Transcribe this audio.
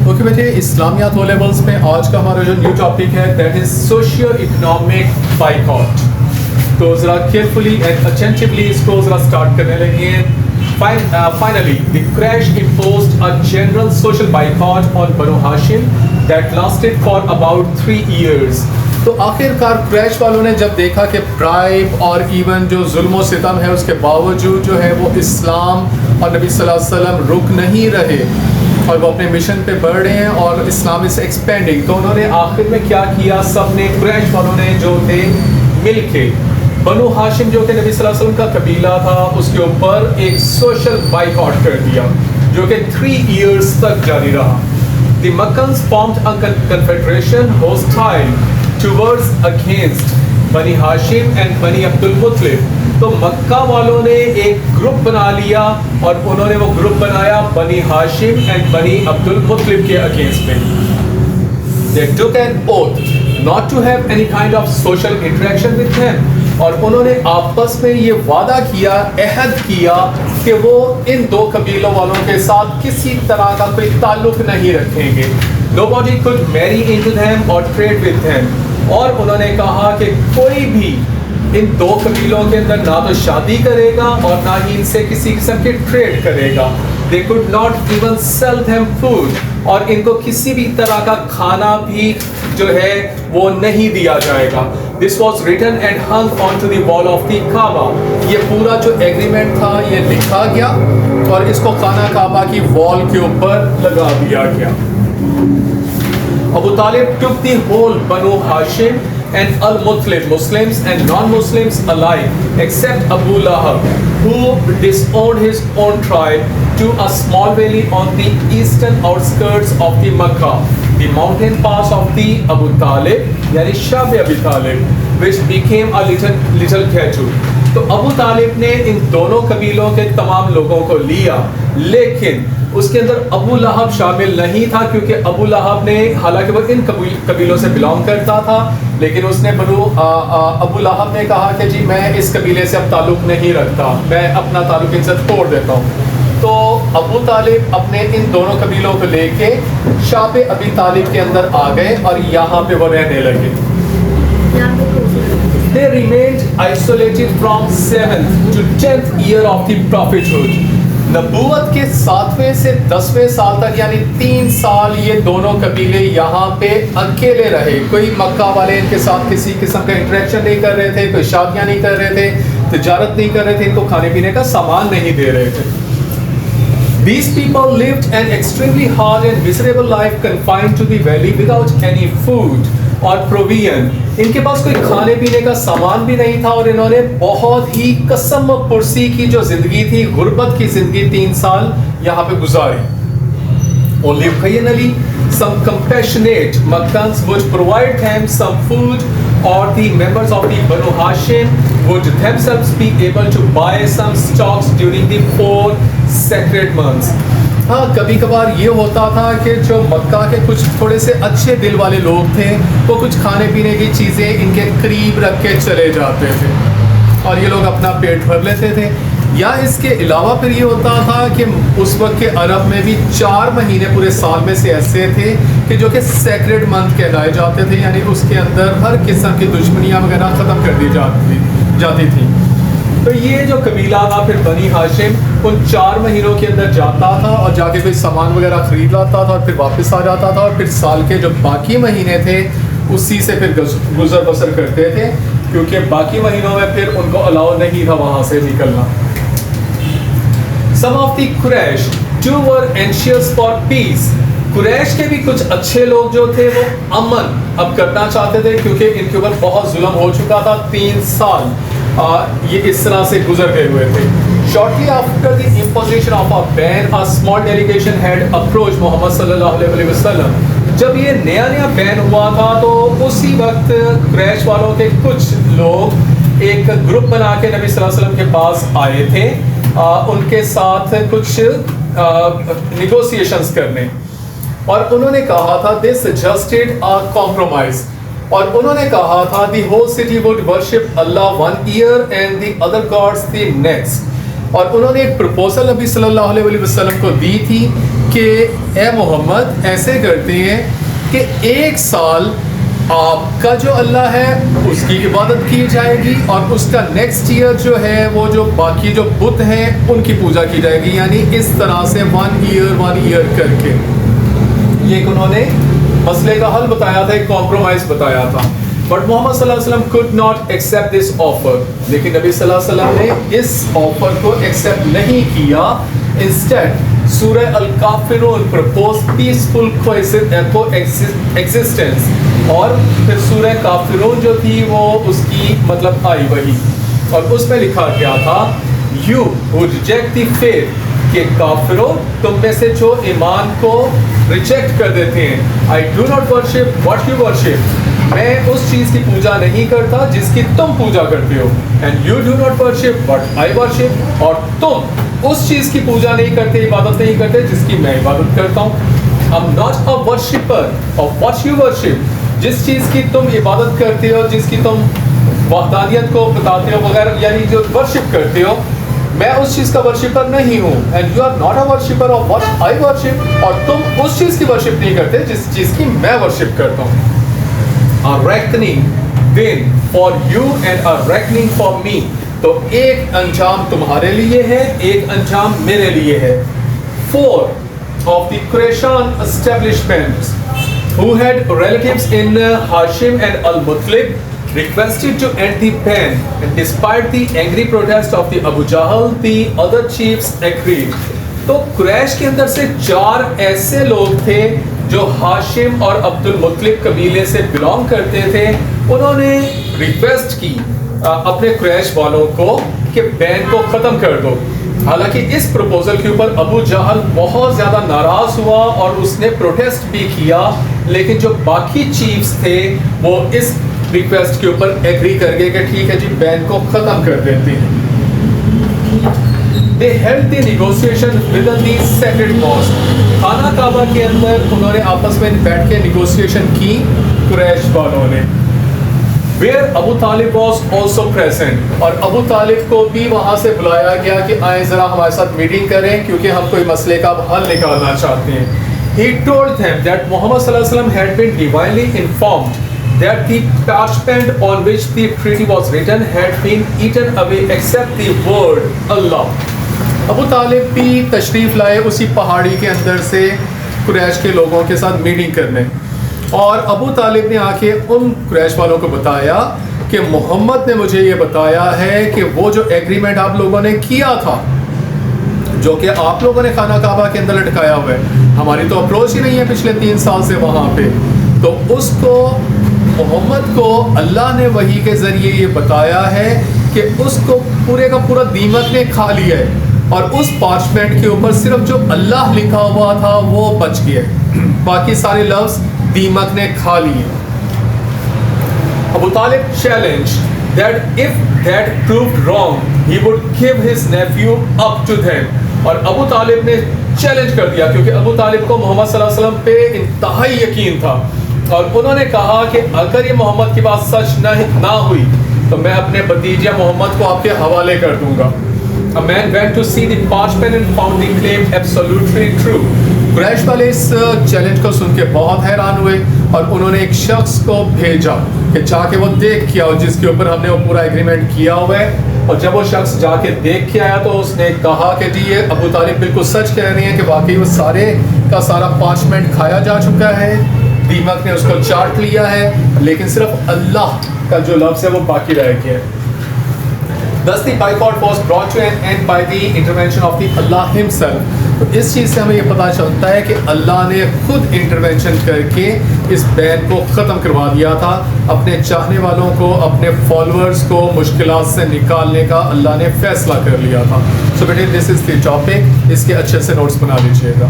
Okay بیٹے، اسلامیات O levels میں آج کا ہمارا جو نیو ٹاپک ہے that is socio economic boycott. تو ذرا کیئرفلی اینڈ اٹینٹیولی اس کو ذرا اسٹارٹ کرنے لگے ہیں. Finally, the crash imposed a general social boycott on Banu Hashim that lasted for about 3 years. تو آخر کار کریش والوں نے جب دیکھا کہ برائب اور ایون جو ظلم و ستم ہے اس کے باوجود جو ہے وہ اسلام اور نبی صلی اللہ علیہ وسلم رک نہیں رہے اور وہ اپنے مشن پہ بڑھ رہے ہیں اور اسلام از ایکسپینڈنگ، تو انہوں نے آخر میں کیا کیا، سب نے قریش والوں نے جو تھے مل کے بنو ہاشم جو کہ نبی صلی اللہ علیہ وسلم کا قبیلہ تھا اس کے اوپر ایک سوشل بائیکاٹ کر دیا جو کہ 3 years تک جاری رہا. The Meccans formed a confederation hostile towards against بنی ہاشم اینڈ بنی عبد المطلب. تو مکہ والوں نے ایک گروپ بنا لیا اور انہوں نے وہ گروپ بنایا بنی ہاشم اینڈ بنی عبد المطلب کے اگینسٹ میں. They took an oath not to have any kind of social interaction with them. اور انہوں نے آپس میں یہ وعدہ کیا، عہد کیا کہ وہ ان دو قبیلوں والوں کے ساتھ کسی طرح کا کوئی تعلق نہیں رکھیں گے. Nobody could marry into them or trade with them. اور انہوں نے کہا کہ کوئی بھی ان دو قبیلوں کے اندر نہ تو شادی کرے گا اور نہ ہی ان سے کسی قسم کے ٹریڈ کرے گا. They could not even sell them food. اور ان کو کسی بھی طرح کا کھانا بھی جو ہے وہ نہیں دیا جائے گا. This was written and hung onto the wall of the Kaaba. یہ پورا جو ایگریمنٹ تھا یہ لکھا گیا اور اس کو خانہ کعبہ کی وال کے اوپر لگا دیا گیا. Abu Talib took the whole Banu Hashim and Al-Muttalib, Muslims and non-Muslims alike, except Abu Lahab, who disowned his own tribe to a small valley on the eastern outskirts of the Makkah, the mountain pass of the Abu Talib, yani Shab Abi Talib, which became a little ghetto. تو ابو طالب نے ان دونوں قبیلوں کے تمام لوگوں کو لیا، لیکن اس کے اندر ابو لہب شامل نہیں تھا کیونکہ ابو لہب نے حالانکہ وہ ان قبیلوں سے بلانگ کرتا تھا لیکن اس نے ابو لہب نے کہا کہ جی میں اس قبیلے سے اب تعلق نہیں رکھتا، میں اپنا تعلق ان سے توڑ دیتا ہوں. تو ابو طالب اپنے ان دونوں قبیلوں کو لے کے شاب ابی طالب کے اندر آ گئے اور یہاں پہ وہ رہنے لگے. They remained isolated from 7th to 10th year of the prophethood. نبوت کے 7ویں سے 10ویں سال تک یعنی 3 سال یہ دونوں قبیلے یہاں پہ اکیلے رہے. کوئی مکہ والے ان کے ساتھ کسی قسم کا انٹریکشن نہیں کر رہے تھے، کوئی شادیاں نہیں کر رہے تھے، تجارت نہیں کر رہے تھے، ان کو کھانے پینے کا سامان نہیں دے رہے تھے. These people lived an extremely hard and miserable life confined to the valley without any food اور provision. ان کے پاس کوئی کھانے پینے کا سامان بھی نہیں تھا اور انہوں نے بہت ہی قسم پرسی کی جو زندگی تھی، غربت کی زندگی 3 سال یہاں پہ گزاری. Only occasionally some compassionate Meccans would provide them some food or the members of the Banu Hashim would themselves be able to buy some stocks during the 4 sacred months. ہاں کبھی کبھار یہ ہوتا تھا کہ جو مکہ کے کچھ تھوڑے سے اچھے دل والے لوگ تھے وہ کچھ کھانے پینے کی چیزیں ان کے قریب رکھ کے چلے جاتے تھے اور یہ لوگ اپنا پیٹ بھر لیتے تھے. یا اس کے علاوہ پھر یہ ہوتا تھا کہ اس وقت کے عرب میں بھی 4 مہینے پورے سال میں سے ایسے تھے کہ جو کہ سیکرڈ منتھ کہلائے جاتے تھے، یعنی اس کے اندر ہر قسم کی دشمنیاں وغیرہ ختم کر دی جاتی تھیں. تو یہ جو قبیلہ تھا پھر بنی ہاشم ان 4 مہینوں کے اندر جاتا تھا اور جا کے کوئی سامان وغیرہ خرید لاتا تھا اور پھر واپس آ جاتا تھا اور پھر سال کے جو باقی مہینے تھے اسی سے پھر گزر بسر کرتے تھے کیونکہ باقی مہینوں میں پھر ان کو الاؤ نہیں تھا وہاں سے نکلنا. Some of the Quraysh too were anxious for peace. قریش کے بھی کچھ اچھے لوگ جو تھے وہ امن اب کرنا چاہتے تھے کیونکہ ان کے اوپر بہت ظلم ہو چکا تھا. 3 سال یہ اس طرح سے گزر گئے ہوئے تھے. Shortly after the imposition of a ban, a small delegation had approached محمد صلی اللہ علیہ وسلم. جب یہ نیا بین ہوا تھا تو اسی وقت قریش والوں کے کچھ لوگ ایک گروپ بنا کے نبی صلی اللہ علیہ وسلم کے پاس آئے تھے ان کے ساتھ کچھ نیگوسیشنز کرنے اور انہوں نے کہا تھا they suggested a compromise. اور انہوں نے کہا تھا the whole city would worship Allah one year and the other gods the next. اور انہوں نے ایک پروپوزل نبی صلی اللہ علیہ وسلم کو دی تھی کہ اے محمد ایسے کرتے ہیں کہ 1 سال آپ کا جو اللہ ہے اس کی عبادت کی جائے گی اور اس کا نیکسٹ ایئر جو ہے وہ جو باقی جو بت ہیں ان کی پوجا کی جائے گی. یعنی اس طرح سے 1 ایئر کر کے یہ ایک انہوں نے مسئلے کا حل بتایا تھا, ایک کمپرومائز بتایا تھا. بٹ محمد صلی اللہ علیہ وسلم could not accept this offer. لیکن نبی صلی اللہ علیہ وسلم نے اس آفر کو ایکسیپٹ نہیں کیا. Instead سورہ الکافرون propose peaceful coexistence, اور پھر سورہ کافرون جو تھی وہ اس کی مطلب آئی وہی, اور اس میں لکھا گیا تھا you who reject the faith, کہ کافروں تم میں سے جو ایمان کو ریجیکٹ کر دیتے ہیں. I do not worship what you worship, میں اس چیز کی پوجا نہیں کرتا جس کی تم پوجا کرتے ہو. And you do not worship what I worship, اور تم اس چیز کی پوجا نہیں کرتے, عبادت نہیں کرتے جس کی میں عبادت کرتا ہوں. I'm not a worshipper of what you worship, جس چیز کی تم عبادت کرتے ہو, جس کی تم وحدانیت کو بتاتے ہو وغیرہ, یعنی جو ورشپ کرتے ہو, میں اس چیز کا ورشپر نہیں ہوں. And you are not a worshipper of what I worship, اور تم اس چیز کی ورشپ نہیں کرتے جس چیز کی میں ورشپ کرتا ہوں. A reckoning then for you and a reckoning for me, تو ایک انجام تمہارے لیے ہے, ایک انجام میرے لیے ہے. 4 of the Qurayshan establishments who had relatives in Hashim and Al-Muttalib requested to end the ban, and despite the angry protest of the Abu Jahl, the other chiefs agreed. تو قریش کے اندر سے 4 ایسے لوگ تھے جو ہاشم اور عبد المطلب قبیلے سے بلانگ کرتے تھے. انہوں نے ریکویسٹ کی اپنے قریش والوں کو کہ بین کو ختم کر دو. حالانکہ اس پروپوزل کے اوپر ابو جہل بہت زیادہ ناراض ہوا اور اس نے پروٹیسٹ بھی کیا, لیکن جو باقی چیفز تھے وہ اس ریکویسٹ کے اوپر ایگری کر گئے کہ ٹھیک ہے جی بین کو ختم کر دیتے ہیں. They held the negotiation within the sacred mosque. خانہ کعبہ کے اندر انہوں نے آپس میں بیٹھ کے نیگوسیشن کی قریش والوں نے. Where ابو طالب was also present, اور ابو طالب کو بھی وہاں سے بلایا گیا کہ آئیں ذرا ہمارے ساتھ میٹنگ کریں کیونکہ ہم کوئی مسئلے کا حل نکالنا چاہتے ہیں. He told them that Muhammad صلی اللہ علیہ وسلم had been divinely informed that the parchment on which the treaty was written had been eaten away except the word Allah. ابو طالب بھی تشریف لائے اسی پہاڑی کے اندر سے قریش کے لوگوں کے ساتھ میٹنگ کرنے, اور ابو طالب نے آ کے ان قریش والوں کو بتایا کہ محمد نے مجھے یہ بتایا ہے کہ وہ جو ایگریمنٹ آپ لوگوں نے کیا تھا, جو کہ آپ لوگوں نے خانہ کعبہ کے اندر لٹکایا ہوا ہے, ہماری تو اپروچ ہی نہیں ہے پچھلے 3 سال سے وہاں پہ, تو اس کو محمد کو اللہ نے وحی کے ذریعے یہ بتایا ہے کہ اس کو پورے کا پورا دیمک نے کھا لیا ہے, اور اس پارچمنٹ کے اوپر صرف جو اللہ لکھا ہوا تھا وہ بچ گیا ہے, باقی سارے لفظ دیمک نے کھا لیے. ابو طالب challenged that if that proved wrong he would give his nephew up to them, اور ابو طالب نے چیلنج کر دیا کیونکہ ابو طالب کو محمد صلی اللہ علیہ وسلم پہ انتہائی یقین تھا, اور انہوں نے کہا کہ اگر یہ محمد کی بات سچ نہ ہوئی تو میں اپنے بھتیجے محمد کو آپ کے حوالے کر دوں گا. A man went to see the parchment and found the claim absolutely true. قریش والے اس چیلنج کو سن کے بہت حیران ہوئے, اور انہوں نے ایک شخص کو بھیجا کہ جا کے وہ دیکھ کے آؤ جس کے اوپر ہم نے وہ پورا ایگریمنٹ کیا ہوا ہے. اور جب وہ شخص جا کے دیکھ کے آیا تو اس نے کہا کہ جی یہ ابو طالب بالکل سچ کہہ رہے ہیں کہ واقعی وہ سارے کا سارا پارچمنٹ کھایا جا چکا ہے, دیمک نے اس کو چاٹ لیا ہے, لیکن صرف اللہ کا جو لفظ ہے وہ باقی رہ گیا ہے. Thus the boycott was brought to an end by the intervention of the Allah himself. تو اس چیز سے ہمیں یہ پتہ چلتا ہے کہ اللہ نے خود انٹروینشن کر کے اس بین کو ختم کروا دیا تھا. اپنے چاہنے والوں کو, اپنے فالوورز کو مشکلات سے نکالنے کا اللہ نے فیصلہ کر لیا تھا. سو بیٹے دس از دی ٹاپک, اس کے اچھے سے نوٹس بنا لیجیے گا.